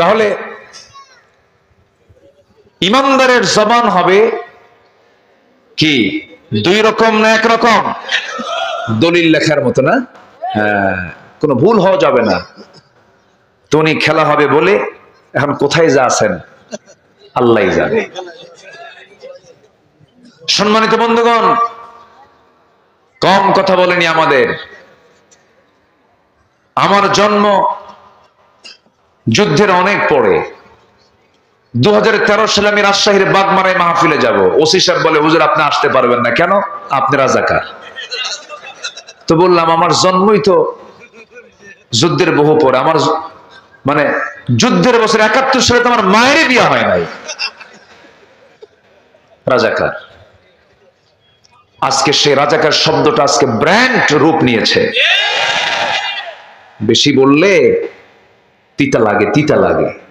তাহলে ইমানদারের জবান হবে কি দুই রকম না এক রকম? দলিল লেখার মতো না? হ্যাঁ, কোনো ভুল হওয়া যাবে না। টনি খেলা হবে বলে এখন কোথায় যা আছেন আল্লাহই জানে। সম্মানিত বন্ধুগণ, কম কথা বলেনি আমাদের। আমার জন্ম যুদ্ধের অনেক পরে। 2013 সালে আমি রাজশাহীর বাগমারায় মাহফিলে যাব। ওসি সাহেব বলে, হুজুর আপনি আসতে পারবেন না। কেন? আপনি রাজাকার। তো বললাম, আমার জন্মই তো যুদ্ধের বহু পরে। আমার মানে যুদ্ধের বছর 71 সালে তো আমার মায়েরই বিয়ে হয় নাই। রাজাকার। আজকে সেই রাজাকার শব্দটা আজকে ব্র্যান্ড রূপ নিয়েছে। বেশি বললে তিতা লাগে, তিতা লাগে।